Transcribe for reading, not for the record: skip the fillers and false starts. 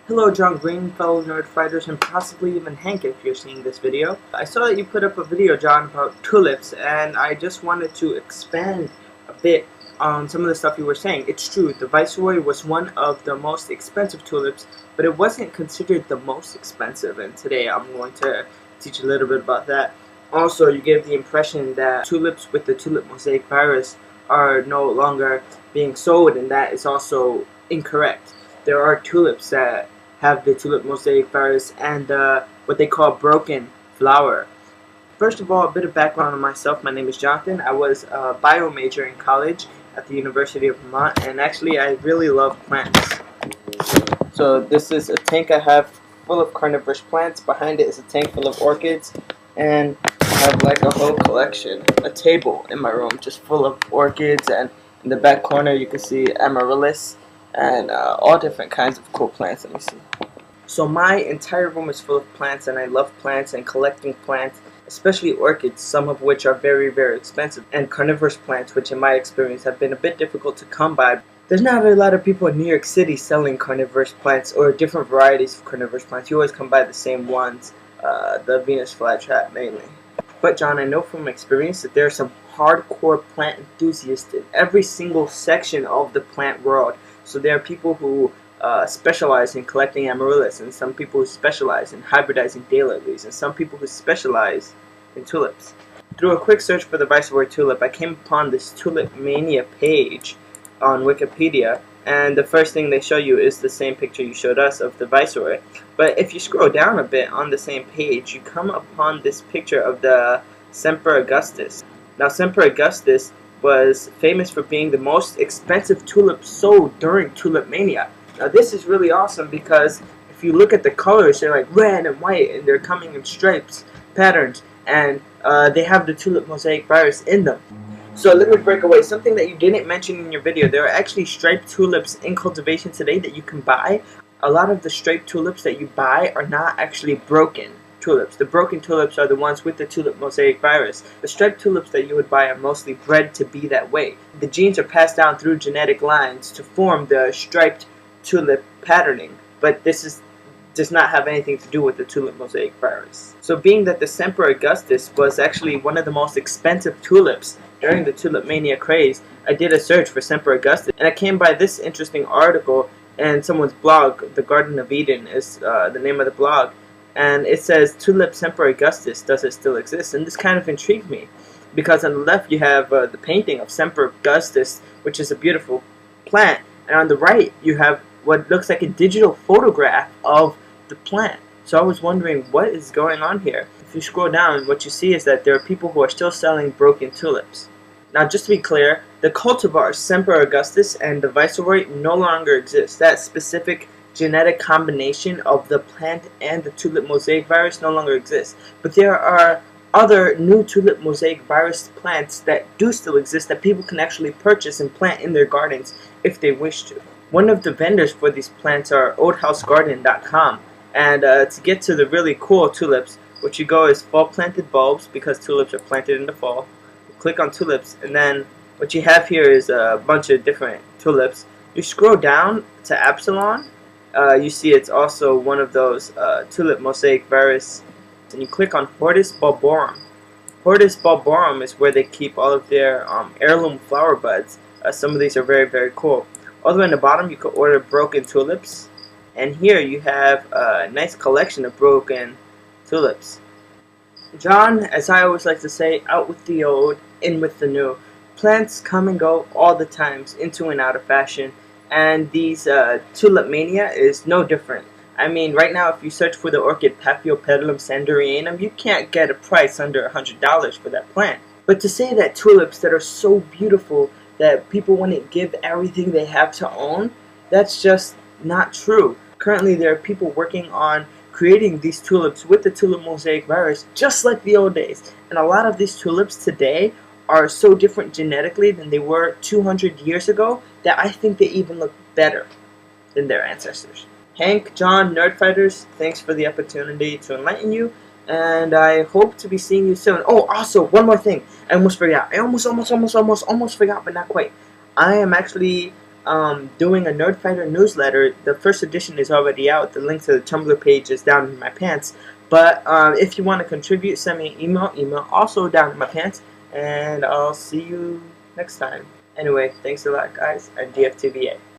Hello John Green, fellow nerd fighters, and possibly even Hank if you're seeing this video. I saw that you put up a video, John, about tulips, and I just wanted to expand a bit on some of the stuff you were saying. It's true, the Viceroy was one of the most expensive tulips, but it wasn't considered the most expensive, and today I'm going to teach a little bit about that. Also, you gave the impression that tulips with the tulip mosaic virus are no longer being sold, and that is also incorrect. There are tulips that have the tulip mosaic virus and what they call broken flower. First of all, a bit of background on myself. My name is Jonathan. I was a bio major in college at the University of Vermont, and actually I really love plants. So this is a tank I have full of carnivorous plants. Behind it is a tank full of orchids, and I have like a whole collection, a table in my room just full of orchids, and in the back corner you can see amaryllis and all different kinds of cool plants. Let me see. So my entire room is full of plants, and I love plants and collecting plants, especially orchids, some of which are very, very expensive, and carnivorous plants, which in my experience have been a bit difficult to come by. There's not a lot of people in New York City selling carnivorous plants or different varieties of carnivorous plants. You always come by the same ones, the Venus flytrap mainly. But John, I know from experience that there are some hardcore plant enthusiasts in every single section of the plant world. So there are people who specialize in collecting amaryllis, and some people who specialize in hybridizing daylilies, and some people who specialize in tulips. Through a quick search for the Viceroy tulip, I came upon this Tulipomania page on Wikipedia, and the first thing they show you is the same picture you showed us of the Viceroy. But if you scroll down a bit on the same page, you come upon this picture of the Semper Augustus. Now, Semper Augustus was famous for being the most expensive tulip sold during Tulipomania. Now this is really awesome because if you look at the colors, they're like red and white, and they're coming in stripes, patterns, and they have the tulip mosaic virus in them. So let me break away. Something that you didn't mention in your video, there are actually striped tulips in cultivation today that you can buy. A lot of the striped tulips that you buy are not actually broken tulips. The broken tulips are the ones with the tulip mosaic virus. The striped tulips that you would buy are mostly bred to be that way. The genes are passed down through genetic lines to form the striped tulip patterning, but this does not have anything to do with the tulip mosaic virus. So being that the Semper Augustus was actually one of the most expensive tulips during the Tulipomania craze, I did a search for Semper Augustus, and I came by this interesting article in someone's blog. The Garden of Eden is the name of the blog, and it says tulip Semper Augustus, does it still exist? And this kind of intrigued me, because on the left you have the painting of Semper Augustus, which is a beautiful plant, and on the right you have what looks like a digital photograph of the plant. So I was wondering what is going on here. If you scroll down, what you see is that there are people who are still selling broken tulips. Now, just to be clear, the cultivars Semper Augustus and the Viceroy no longer exist. That specific genetic combination of the plant and the tulip mosaic virus no longer exists. But there are other new tulip mosaic virus plants that do still exist that people can actually purchase and plant in their gardens if they wish to. One of the vendors for these plants are oldhousegarden.com, and to get to the really cool tulips, what you go is fall planted bulbs, because tulips are planted in the fall. You click on tulips, and then what you have here is a bunch of different tulips. You scroll down to Absalon, you see it's also one of those tulip mosaic virus, and you click on Hortus bulborum. Hortus bulborum is where they keep all of their heirloom flower buds. Some of these are very, very cool. All the way on the bottom, you could order broken tulips, and here you have a nice collection of broken tulips. John, as I always like to say, out with the old, in with the new. Plants come and go all the times, into and out of fashion, and these Tulipomania is no different. I mean, right now, if you search for the orchid Paphiopedilum sanderianum, you can't get a price under $100 for that plant. But to say that tulips that are so beautiful that people wouldn't give everything they have to own, that's just not true. Currently, there are people working on creating these tulips with the tulip mosaic virus, just like the old days. And a lot of these tulips today are so different genetically than they were 200 years ago that I think they even look better than their ancestors. Hank, John, Nerd Fighters, thanks for the opportunity to enlighten you, and I hope to be seeing you soon. Oh, also, one more thing. I almost forgot. I almost forgot, but not quite. I am actually doing a Nerdfighter newsletter. The first edition is already out. The link to the Tumblr page is down in my pants. But if you want to contribute, send me an email also down in my pants. And I'll see you next time. Anyway, thanks a lot, guys, and DFTBA.